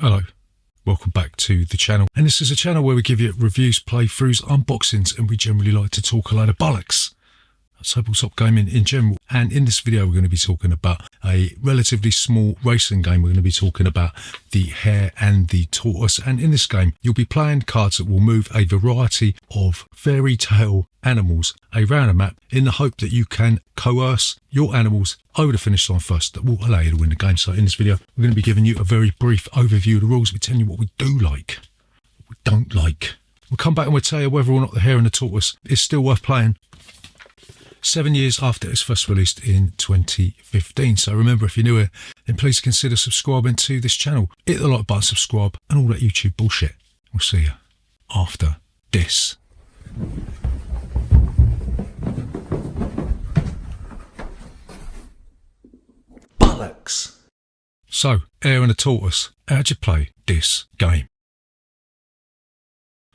Hello, welcome back to the channel, and this is a channel where we give you reviews, playthroughs, unboxings, and we generally like to talk a load of bollocks. Tabletop gaming in general. And in this video we're going to be talking about a relatively small racing game. We're going to be talking about the Hare and the Tortoise, and in this game you'll be playing cards that will move a variety of fairy tale animals around a map in the hope that you can coerce your animals over the finish line first. That will allow you to win the game. So in this video we're going to be giving you a very brief overview of the rules. We're telling you what we do like, what we don't like. We'll come back and we'll tell you whether or not the Hare and the Tortoise is still worth playing 7 years after it was first released in 2015. So remember, if you're new here, then please consider subscribing to this channel. Hit the like button, subscribe, and all that YouTube bullshit. We'll see you after this. Bollocks. So, Hare and the Tortoise, how'd you play this game?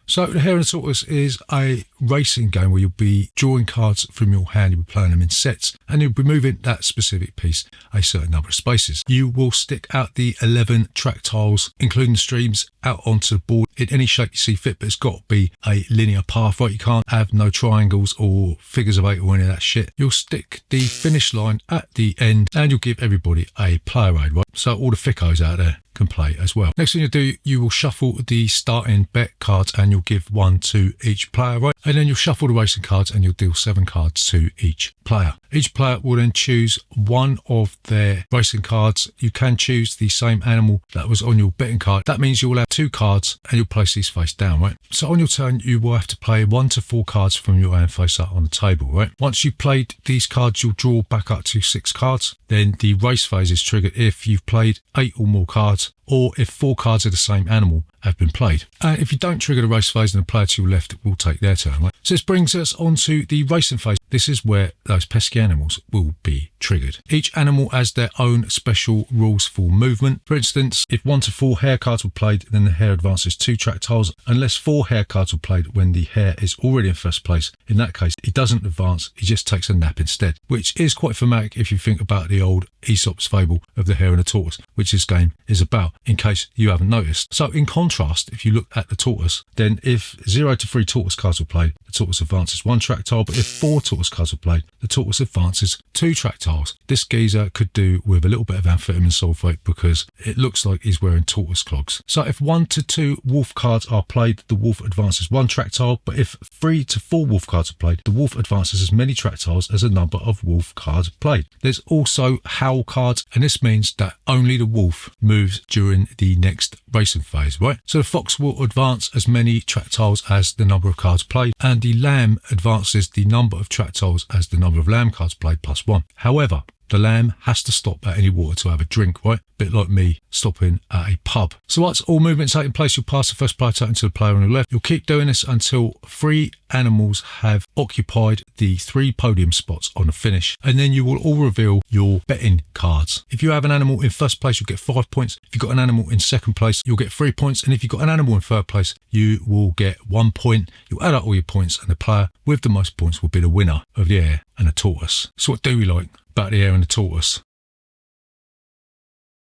So the Hare and the Tortoise is a racing game where you'll be drawing cards from your hand, you'll be playing them in sets, and you'll be moving that specific piece a certain number of spaces. You will stick out the 11 track tiles, including the streams, out onto the board in any shape you see fit, but it's got to be a linear path, right? You can't have no triangles or figures of 8 or any of that shit. You'll stick the finish line at the end, and you'll give everybody a player aid, right? So all the thickos out there can play as well. Next thing you do, you will shuffle the starting bet cards and you'll give one to each player, right? And then you'll shuffle the racing cards and you'll deal 7 cards to each player. Each player will then choose one of their racing cards. You can choose the same animal that was on your betting card. That means you'll have 2 cards and you'll place these face down, right? So on your turn, you will have to play 1 to 4 cards from your hand face up on the table, right? Once you've played these cards, you'll draw back up to 6 cards. Then the race phase is triggered if you've played 8 or more cards, or if 4 cards of the same animal have been played. And if you don't trigger the race phase, then the player to your left will take their turn, right? So this brings us on to the racing phase. This is where those pesky animals will be triggered. Each animal has their own special rules for movement. For instance, if 1 to 4 hare cards were played, then the hare advances 2 track tiles, unless 4 hare cards were played when the hare is already in first place. In that case, he doesn't advance, he just takes a nap instead, which is quite thematic if you think about the old Aesop's fable of the Hare and the Tortoise, which this game is about, in case you haven't noticed. So in contrast, if you look at the Tortoise, then if 0 to 3 Tortoise cards were played, the Tortoise advances 1 track tile, but if 4 Tortoise cards were played, the Tortoise advances 2 track tiles. This geezer could do with a little bit of amphetamine sulfate because it looks like he's wearing tortoise clogs. So if 1 to 2 wolf cards are played, the wolf advances 1 track tile, but if 3 to 4 wolf cards are played, the wolf advances as many track tiles as the number of wolf cards played. There's also howl cards, and this means that only the wolf moves during the next racing phase, right? So the fox will advance as many track tiles as the number of cards played, and the lamb advances the number of track tiles as the number of lamb cards played plus 1. However, the lamb has to stop at any water to have a drink, right? Bit like me stopping at a pub. So once all movements taking place, you'll pass the first player turn to the player on the left. You'll keep doing this until 3 animals have occupied the 3 podium spots on the finish, and then you will all reveal your betting cards. If you have an animal in first place, you'll get 5 points. If you've got an animal in second place, you'll get 3 points, and if you've got an animal in third place, you will get 1 point. You'll add up all your points, and the player with the most points will be the winner of the Hare and the Tortoise. So what do we like about the Hare and the Tortoise?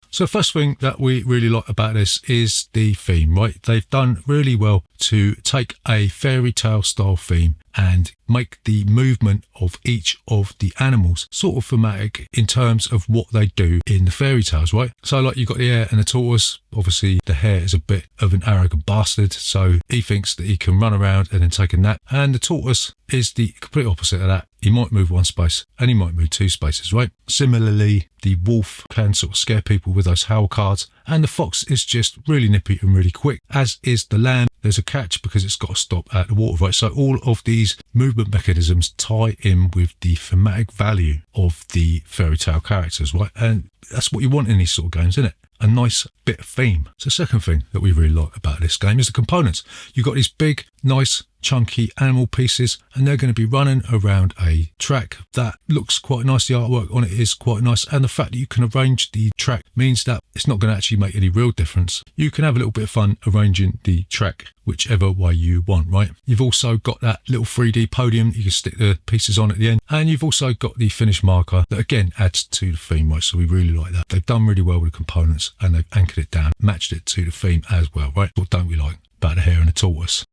So the first thing that we really like about this is the theme, right? They've done really well to take a fairy tale style theme and make the movement of each of the animals sort of thematic in terms of what they do in the fairy tales, right? So like you've got the Hare and the Tortoise. Obviously the hare is a bit of an arrogant bastard, so he thinks that he can run around and then take a nap, and the tortoise is the complete opposite of that. He might move 1 space and he might move 2 spaces, right? Similarly, the wolf can sort of scare people with those howl cards, and the fox is just really nippy and really quick, as is the lamb. There's a catch because it's got to stop at the water, right? So all of these movement mechanisms tie in with the thematic value of the fairy tale characters, right? And that's what you want in these sort of games, isn't it? A nice bit of theme. So the second thing that we really like about this game is the components. You've got these big, nice chunky animal pieces, and they're going to be running around a track that looks quite nice. The artwork on it is quite nice, and the fact that you can arrange the track means that it's not going to actually make any real difference. You can have a little bit of fun arranging the track whichever way you want, right? You've also got that little 3D podium you can stick the pieces on at the end, and you've also got the finish marker that again adds to the theme, right? So we really like that. They've done really well with the components, and they've anchored it down, matched it to the theme as well, right? What don't we like about the Hare and the Tortoise?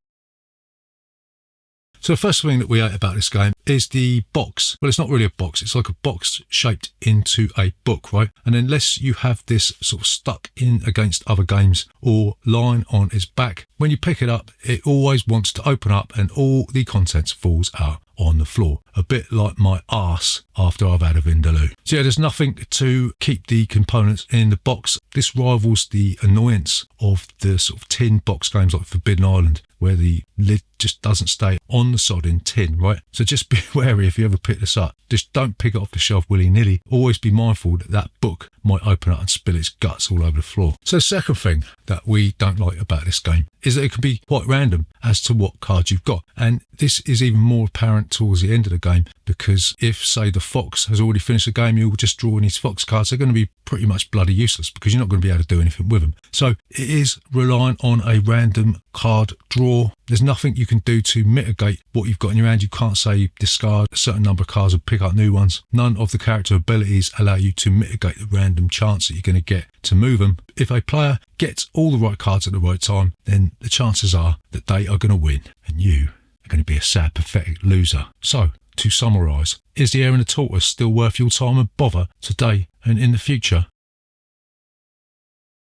So the first thing that we hate about this game is the box. Well, it's not really a box. It's like a box shaped into a book, right? And unless you have this sort of stuck in against other games or lying on its back, when you pick it up, it always wants to open up and all the contents falls out on the floor. A bit like my arse after I've had a Vindaloo. So yeah, there's nothing to keep the components in the box. This rivals the annoyance of the sort of tin box games like Forbidden Island, where the lid just doesn't stay on the sodding tin, right? So just be wary if you ever pick this up. Just don't pick it off the shelf willy-nilly. Always be mindful that that book might open up and spill its guts all over the floor. So the second thing that we don't like about this game is that it can be quite random as to what cards you've got. And this is even more apparent towards the end of the game, because if, say, the fox has already finished the game, you'll just draw in his fox cards. They're going to be pretty much bloody useless because you're not going to be able to do anything with them. So it is reliant on a random card draw. There's nothing you can do to mitigate what you've got in your hand. You can't say discard a certain number of cards and pick up new ones. None of the character abilities allow you to mitigate the random chance that you're going to get to move them. If a player gets all the right cards at the right time, then the chances are that they are going to win and you are going to be a sad, pathetic loser. So, to summarise, is the Hare and the Tortoise still worth your time and bother today and in the future?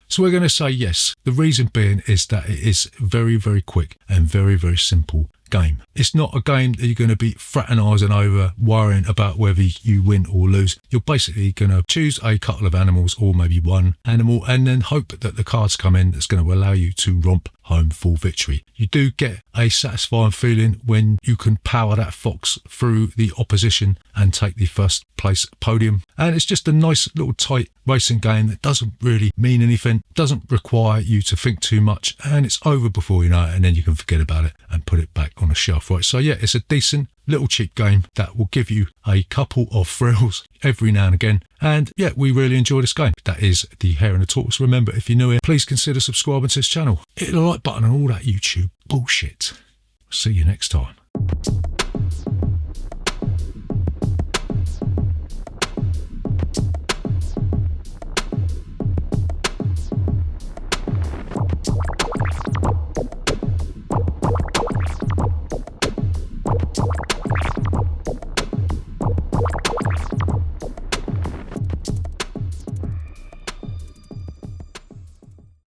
So we're going to say yes. The reason being is that it is very, very quick and very, very simple game. It's not a game that you're going to be fraternising over, worrying about whether you win or lose. You're basically going to choose a couple of animals or maybe one animal and then hope that the cards come in that's going to allow you to romp home full victory. You do get a satisfying feeling when you can power that fox through the opposition and take the first place podium. And it's just a nice little tight racing game that doesn't really mean anything, doesn't require you to think too much, and it's over before you know it, and then you can forget about it and put it back on a shelf, right? So yeah, it's a decent little cheap game that will give you a couple of thrills every now and again. And yeah, we really enjoy this game. That is the Hare and the Tortoise. Remember, if you're new here, please consider subscribing to this channel. Hit the like button and all that YouTube bullshit. See you next time.